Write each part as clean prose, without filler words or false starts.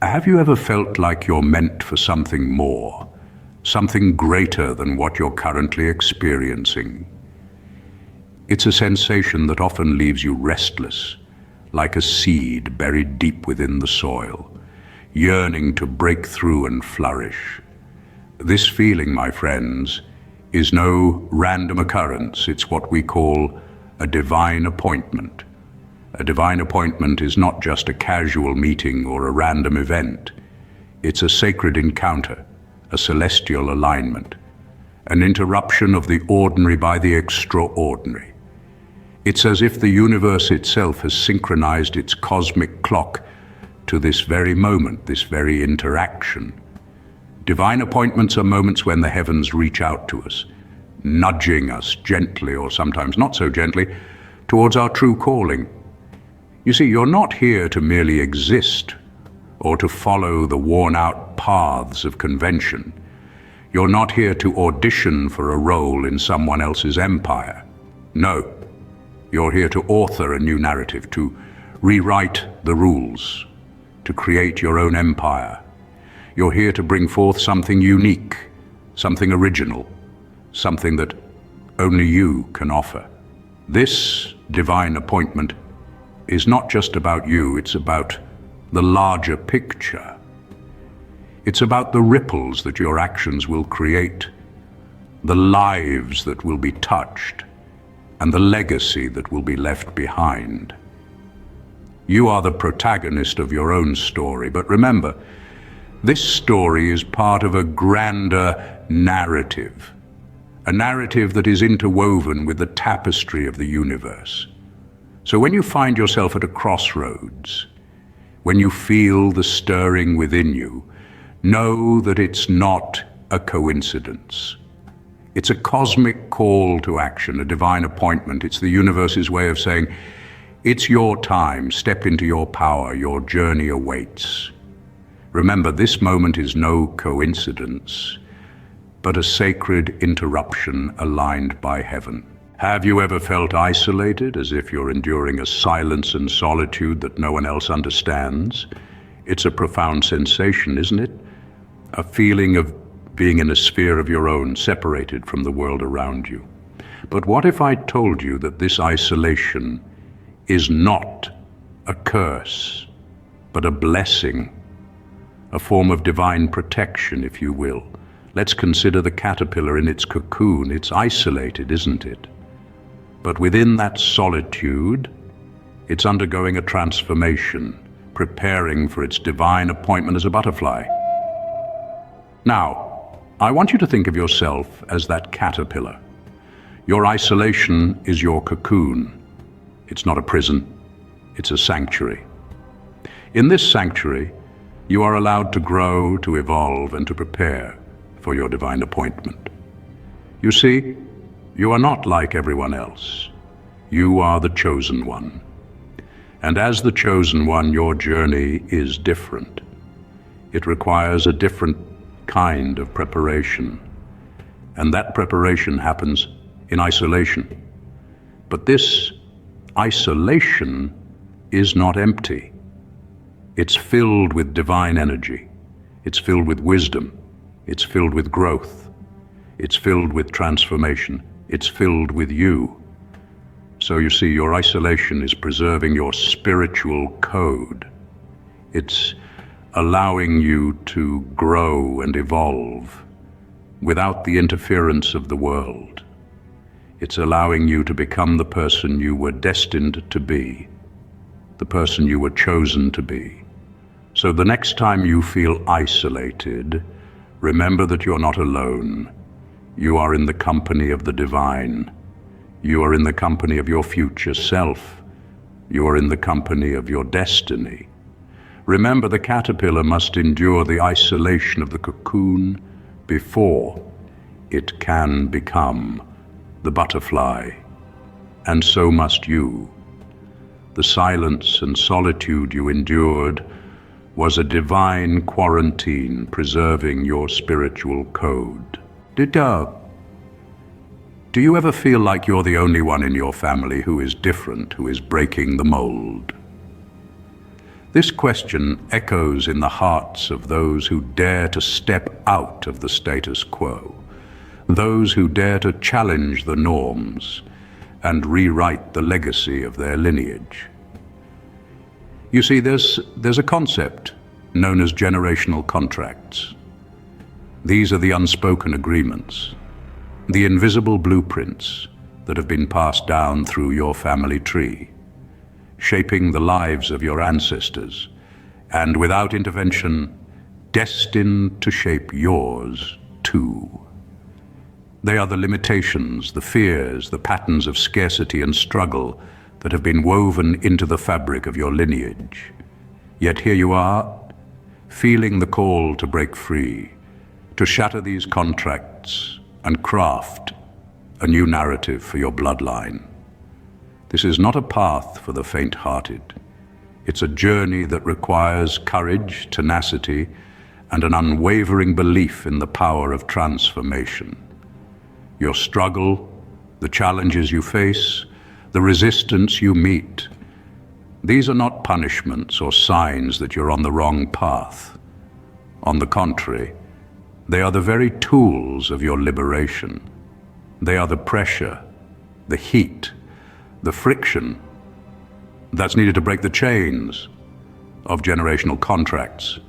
Have you ever felt like you're meant for something more, something greater than what you're currently experiencing? It's a sensation that often leaves you restless, like a seed buried deep within the soil, yearning to break through and flourish. This feeling, my friends, is no random occurrence. It's what we call a divine appointment. A divine appointment is not just a casual meeting or a random event. It's a sacred encounter, a celestial alignment, an interruption of the ordinary by the extraordinary. It's as if the universe itself has synchronized its cosmic clock to this very moment, this very interaction. Divine appointments are moments when the heavens reach out to us, nudging us gently, or sometimes not so gently, towards our true calling. You see, you're not here to merely exist or to follow the worn-out paths of convention. You're not here to audition for a role in someone else's empire. No, you're here to author a new narrative, to rewrite the rules, to create your own empire. You're here to bring forth something unique, something original, something that only you can offer. This divine appointment is not just about you, it's about the larger picture. It's about the ripples that your actions will create, the lives that will be touched, and the legacy that will be left behind. You are the protagonist of your own story, but remember, this story is part of a grander narrative, a narrative that is interwoven with the tapestry of the universe. So when you find yourself at a crossroads, when you feel the stirring within you, know that it's not a coincidence. It's a cosmic call to action, a divine appointment. It's the universe's way of saying, it's your time, step into your power, your journey awaits. Remember, this moment is no coincidence, but a sacred interruption aligned by heaven. Have you ever felt isolated, as if you're enduring a silence and solitude that no one else understands? It's a profound sensation, isn't it? A feeling of being in a sphere of your own, separated from the world around you. But what if I told you that this isolation is not a curse, but a blessing, a form of divine protection, if you will? Let's consider the caterpillar in its cocoon. It's isolated, isn't it? But within that solitude, it's undergoing a transformation, preparing for its divine appointment as a butterfly. Now, I want you to think of yourself as that caterpillar. Your isolation is your cocoon. It's not a prison, it's a sanctuary. In this sanctuary, you are allowed to grow, to evolve, and to prepare for your divine appointment. You see, you are not like everyone else. You are the chosen one. And as the chosen one, your journey is different. It requires a different kind of preparation. And that preparation happens in isolation. But this isolation is not empty. It's filled with divine energy. It's filled with wisdom. It's filled with growth. It's filled with transformation. It's filled with you. So you see, your isolation is preserving your spiritual code. It's allowing you to grow and evolve without the interference of the world. It's allowing you to become the person you were destined to be, the person you were chosen to be. So the next time you feel isolated, remember that you're not alone. You are in the company of the divine. You are in the company of your future self. You are in the company of your destiny. Remember, the caterpillar must endure the isolation of the cocoon before it can become the butterfly. And so must you. The silence and solitude you endured was a divine quarantine preserving your spiritual code. Do you ever feel like you're the only one in your family who is different, who is breaking the mold? This question echoes in the hearts of those who dare to step out of the status quo, those who dare to challenge the norms and rewrite the legacy of their lineage. You see, there's a concept known as generational contracts. These are the unspoken agreements, the invisible blueprints that have been passed down through your family tree, shaping the lives of your ancestors, and without intervention, destined to shape yours too. They are the limitations, the fears, the patterns of scarcity and struggle that have been woven into the fabric of your lineage. Yet here you are, feeling the call to break free, to shatter these contracts and craft a new narrative for your bloodline. This is not a path for the faint-hearted. It's a journey that requires courage, tenacity, and an unwavering belief in the power of transformation. Your struggle, the challenges you face, the resistance you meet, these are not punishments or signs that you're on the wrong path. On the contrary, they are the very tools of your liberation. They are the pressure, the heat, the friction that's needed to break the chains of generational contracts,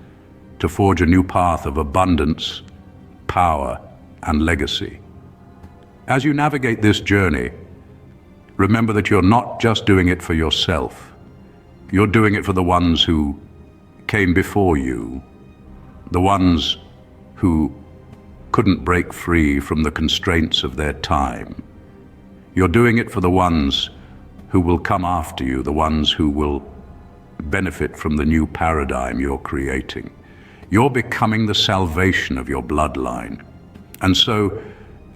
to forge a new path of abundance, power, and legacy. As you navigate this journey, remember that you're not just doing it for yourself. You're doing it for the ones who came before you, the ones who couldn't break free from the constraints of their time. You're doing it for the ones who will come after you, the ones who will benefit from the new paradigm you're creating. You're becoming the salvation of your bloodline. And so,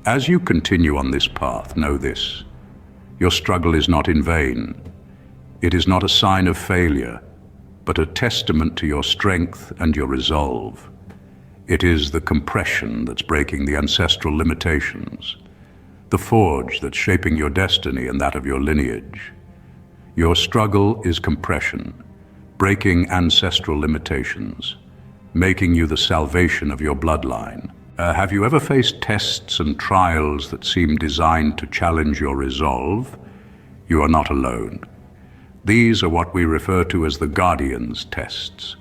as you continue on this path, know this: your struggle is not in vain. It is not a sign of failure, but a testament to your strength and your resolve. It is the compression that's breaking the ancestral limitations, the forge that's shaping your destiny and that of your lineage. Your struggle is compression, breaking ancestral limitations, making you the salvation of your bloodline. Have you ever faced tests and trials that seem designed to challenge your resolve? You are not alone. These are what we refer to as the Guardian's tests.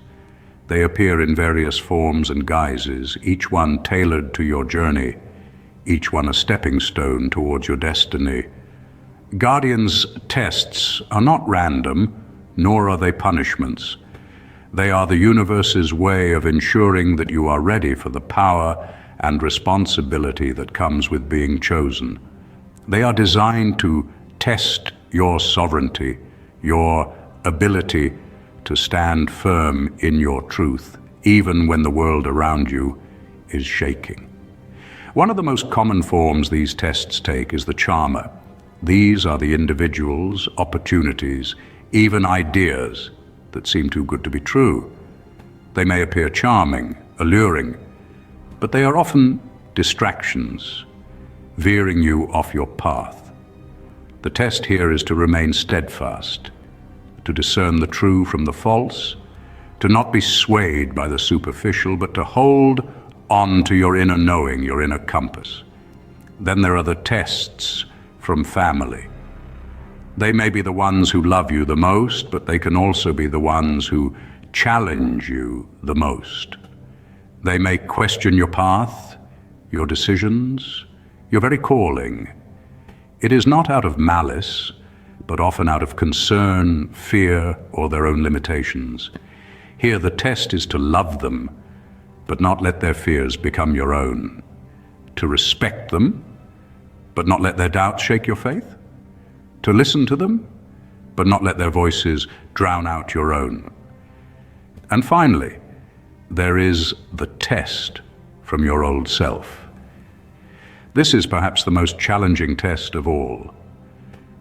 They appear in various forms and guises, each one tailored to your journey, each one a stepping stone towards your destiny. Guardian's tests are not random, nor are they punishments. They are the universe's way of ensuring that you are ready for the power and responsibility that comes with being chosen. They are designed to test your sovereignty, your ability to stand firm in your truth, even when the world around you is shaking. One of the most common forms these tests take is the charmer. These are the individuals, opportunities, even ideas that seem too good to be true. They may appear charming, alluring, but they are often distractions, veering you off your path. The test here is to remain steadfast, to discern the true from the false, to not be swayed by the superficial, but to hold on to your inner knowing, your inner compass. Then there are the tests from family. They may be the ones who love you the most, but they can also be the ones who challenge you the most. They may question your path, your decisions, your very calling. It is not out of malice, but often out of concern, fear, or their own limitations. Here the test is to love them, but not let their fears become your own. To respect them, but not let their doubts shake your faith. To listen to them, but not let their voices drown out your own. And finally, there is the test from your old self. This is perhaps the most challenging test of all.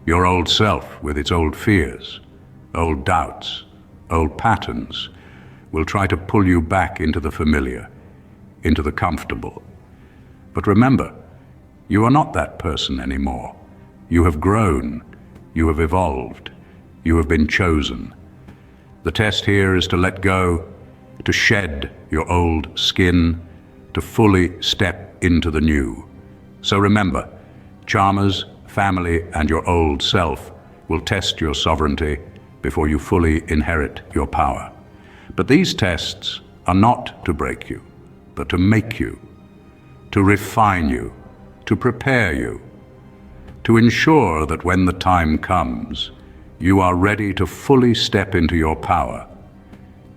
Your old self, with its old fears, old doubts, old patterns, will try to pull you back into the familiar, into the comfortable. But remember, you are not that person anymore. You have grown, you have evolved, you have been chosen. The test here is to let go, to shed your old skin, to fully step into the new. So remember, charmers, family, and your old self will test your sovereignty before you fully inherit your power. But these tests are not to break you, but to make you, to refine you, to prepare you, to ensure that when the time comes, you are ready to fully step into your power,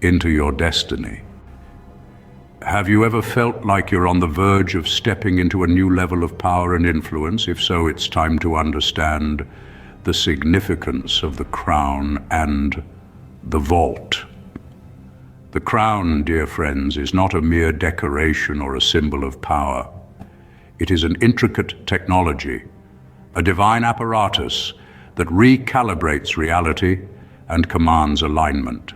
into your destiny. Have you ever felt like you're on the verge of stepping into a new level of power and influence? If so, it's time to understand the significance of the crown and the vault. The crown, dear friends, is not a mere decoration or a symbol of power. It is an intricate technology, a divine apparatus that recalibrates reality and commands alignment.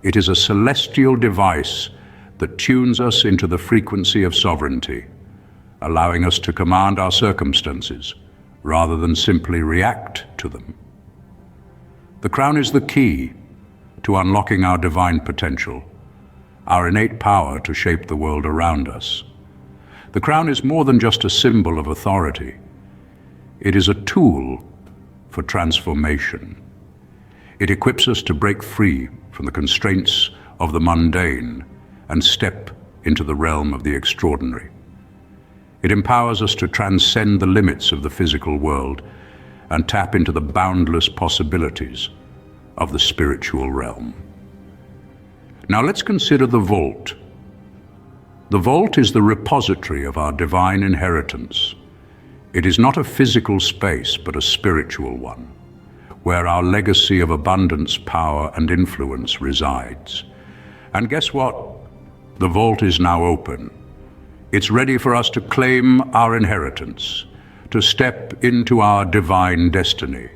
It is a celestial device that tunes us into the frequency of sovereignty, allowing us to command our circumstances rather than simply react to them. The crown is the key to unlocking our divine potential, our innate power to shape the world around us. The crown is more than just a symbol of authority. It is a tool for transformation. It equips us to break free from the constraints of the mundane and step into the realm of the extraordinary. It empowers us to transcend the limits of the physical world and tap into the boundless possibilities of the spiritual realm. Now let's consider the vault. The vault is the repository of our divine inheritance. It is not a physical space, but a spiritual one, where our legacy of abundance, power, and influence resides. And guess what? The vault is now open. It's ready for us to claim our inheritance, to step into our divine destiny.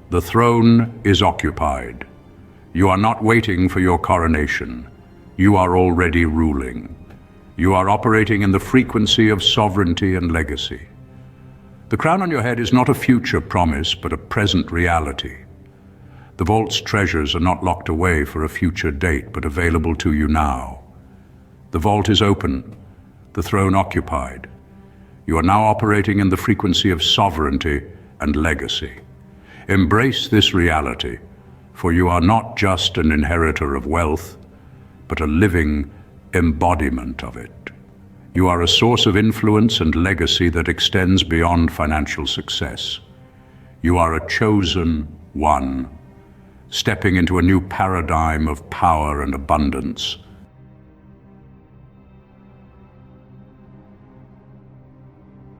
The throne is occupied. You are not waiting for your coronation. You are already ruling. You are operating in the frequency of sovereignty and legacy. The crown on your head is not a future promise, but a present reality. The vault's treasures are not locked away for a future date, but available to you now. The vault is open, the throne occupied. You are now operating in the frequency of sovereignty and legacy. Embrace this reality, for you are not just an inheritor of wealth, but a living embodiment of it. You are a source of influence and legacy that extends beyond financial success. You are a chosen one, stepping into a new paradigm of power and abundance.